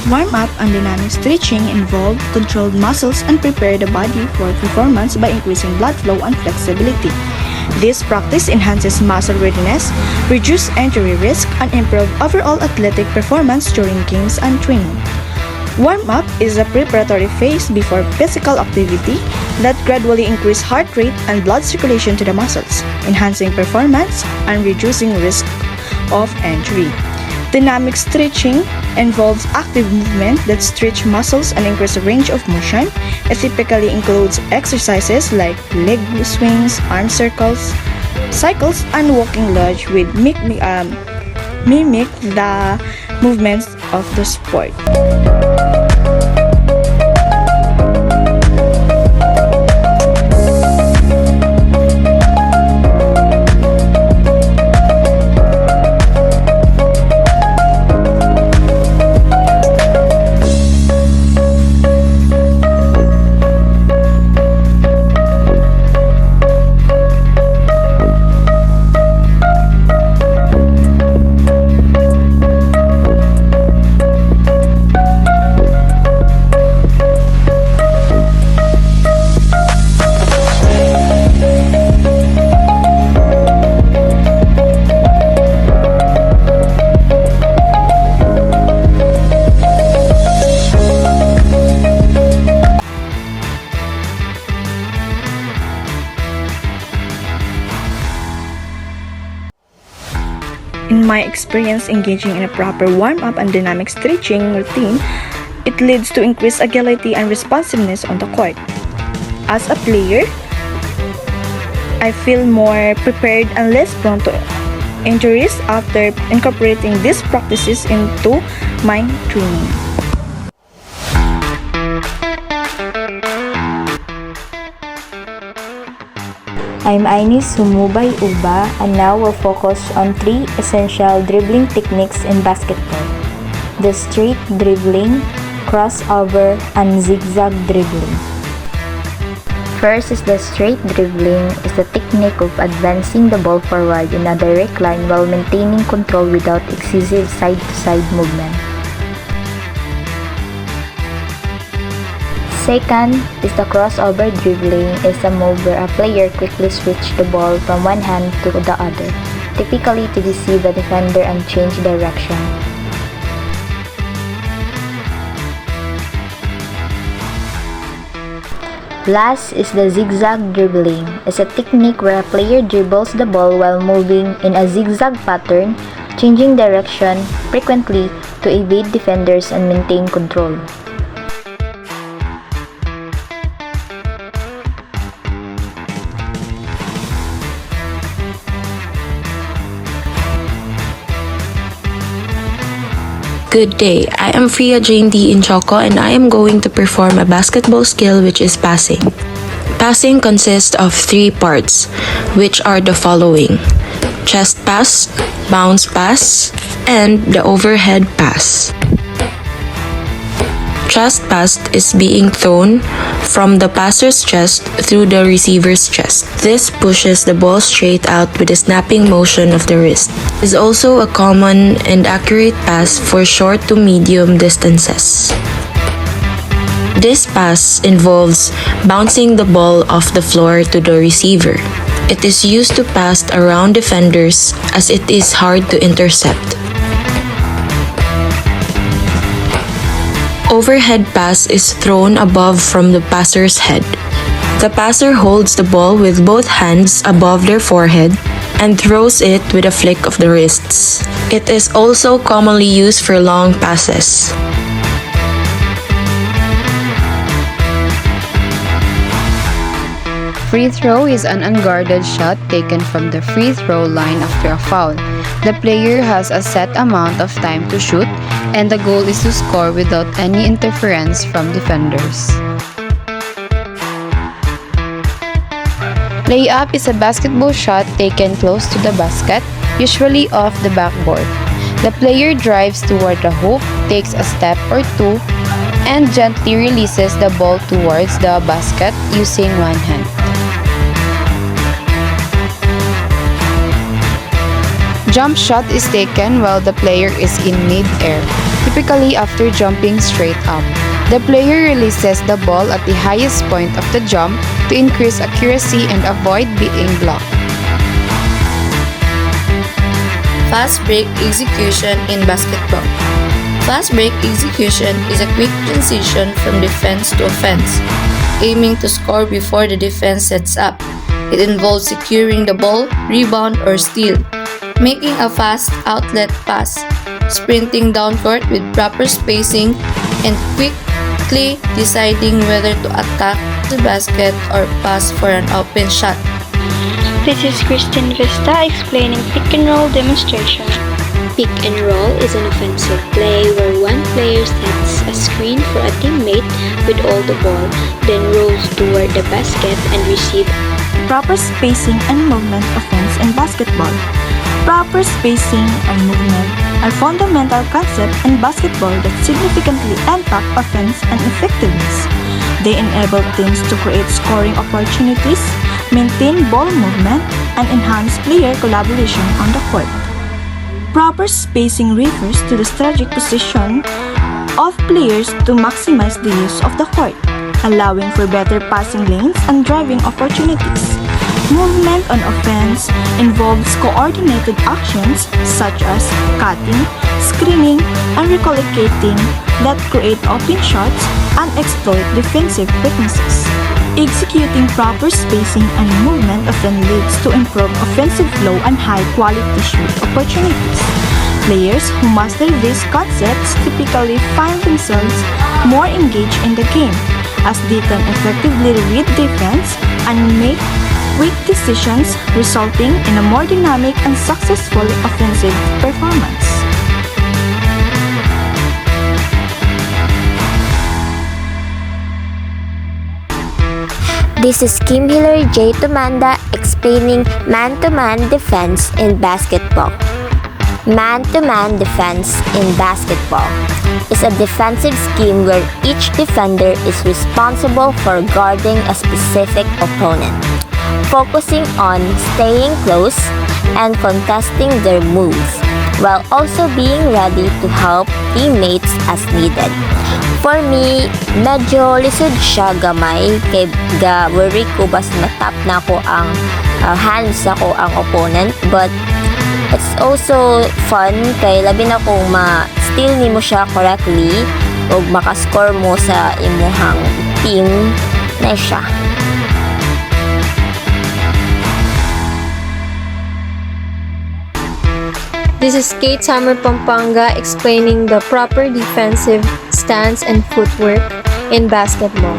Warm-up and dynamic stretching involve controlled muscles and prepare the body for performance by increasing blood flow and flexibility. This practice enhances muscle readiness, reduces injury risk, and improves overall athletic performance during games and training. Warm-up is a preparatory phase before physical activity that gradually increases heart rate and blood circulation to the muscles, enhancing performance and reducing risk of injury. Dynamic stretching involves active movement that stretch muscles and increase the range of motion. It typically includes exercises like leg swings, arm circles, cycles, and walking lunge with mimic the movements of the sport. In my experience engaging in a proper warm-up and dynamic stretching routine, it leads to increased agility and responsiveness on the court. As a player, I feel more prepared and less prone to injuries after incorporating these practices into my training. I'm Ines Humubay Uba and now we'll focus on 3 essential dribbling techniques in basketball: the straight dribbling, crossover, and zigzag dribbling. First is the straight dribbling, is the technique of advancing the ball forward in a direct line while maintaining control without excessive side-to-side movement. Second is the crossover dribbling, is a move where a player quickly switches the ball from one hand to the other, typically to deceive the defender and change direction. Last is the zigzag dribbling, is a technique where a player dribbles the ball while moving in a zigzag pattern, changing direction frequently to evade defenders and maintain control. Good day, I am Fria Jane D. Inchoco and I am going to perform a basketball skill which is passing. Passing consists of 3 parts, which are the following: chest pass, bounce pass, and the overhead pass. Chest pass is being thrown from the passer's chest through the receiver's chest. This pushes the ball straight out with a snapping motion of the wrist. It is also a common and accurate pass for short to medium distances. This pass involves bouncing the ball off the floor to the receiver. It is used to pass around defenders as it is hard to intercept. Overhead pass is thrown above from the passer's head. The passer holds the ball with both hands above their forehead and throws it with a flick of the wrists. It is also commonly used for long passes. Free throw is an unguarded shot taken from the free throw line after a foul. The player has a set amount of time to shoot, and the goal is to score without any interference from defenders. Layup is a basketball shot taken close to the basket, usually off the backboard. The player drives toward the hoop, takes a step or two, and gently releases the ball towards the basket using one hand. Jump shot is taken while the player is in mid-air, typically after jumping straight up. The player releases the ball at the highest point of the jump to increase accuracy and avoid being blocked. Fast break execution in basketball. Fast break execution is a quick transition from defense to offense, aiming to score before the defense sets up. It involves securing the ball, rebound, or steal, making a fast outlet pass, sprinting down court with proper spacing, and quickly deciding whether to attack the basket or pass for an open shot. This is Christine Vista explaining pick and roll demonstration. Pick and roll is an offensive play where one player sets a screen for a teammate with all the ball, then rolls toward the basket and receives. Proper spacing and movement offense in basketball. Proper spacing and movement are fundamental concepts in basketball that significantly impact offense and effectiveness. They enable teams to create scoring opportunities, maintain ball movement, and enhance player collaboration on the court. Proper spacing refers to the strategic position of players to maximize the use of the court, allowing for better passing lanes and driving opportunities. Movement on offense involves coordinated actions such as cutting, screening, and recollocating that create open shots and exploit defensive weaknesses. Executing proper spacing and movement often leads to improved offensive flow and high-quality shoot opportunities. Players who master these concepts typically find themselves more engaged in the game, as they can effectively read defense and make quick decisions, resulting in a more dynamic and successful offensive performance. This is Kim Hillary J. Tumanda explaining man-to-man defense in basketball. Man-to-man defense in basketball is a defensive scheme where each defender is responsible for guarding a specific opponent, focusing on staying close and contesting their moves, while also being ready to help teammates as needed. For me, medyo lisod siya gamay kay worry ko bas matap na ko ang hands ako ang opponent, but it's also fun kay labi na kung ma-steal nimo siya correctly ug makascore mo sa imuhang team na siya. This is Kate Hammer Pampanga explaining the proper defensive stance and footwork in basketball.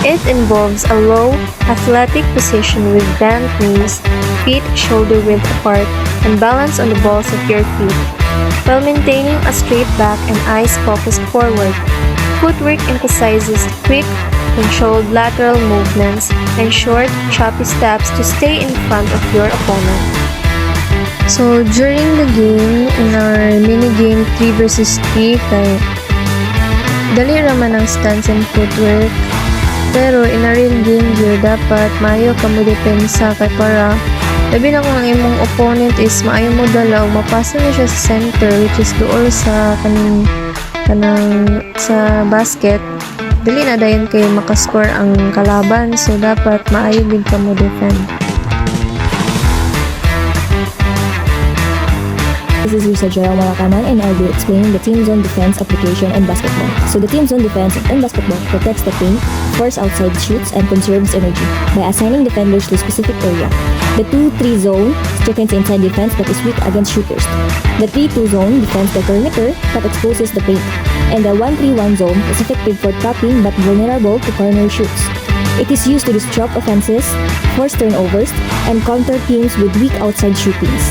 It involves a low, athletic position with bent knees, feet shoulder width apart, and balance on the balls of your feet, while maintaining a straight back and eyes focused forward. Footwork emphasizes quick, controlled lateral movements and short, choppy steps to stay in front of your opponent. So, during the game, in our mini-game 3 versus 3, kay dali raman ang stance and footwork. Pero, in a real game gear, dapat maayo ka mo depensa kay para labi na kung ang imong opponent is maayo mo dalaw, mapasa na siya sa center, which is dool sa kanang sa basket. Dali na dayon kay makascore ang kalaban. So, dapat maayo din ka mo defend. This is Risa Joel Malakaman and I'll be explaining the team zone defense application in basketball. So the team zone defense in basketball protects the paint, force outside shoots, and conserves energy by assigning defenders to a specific area. The 2-3 zone strengthens inside defense that is weak against shooters. The 3-2 zone defends the perimeter that exposes the paint. And the 1-3-1 zone is effective for trapping but vulnerable to corner shoots. It is used to disrupt offenses, force turnovers, and counter teams with weak outside shootings.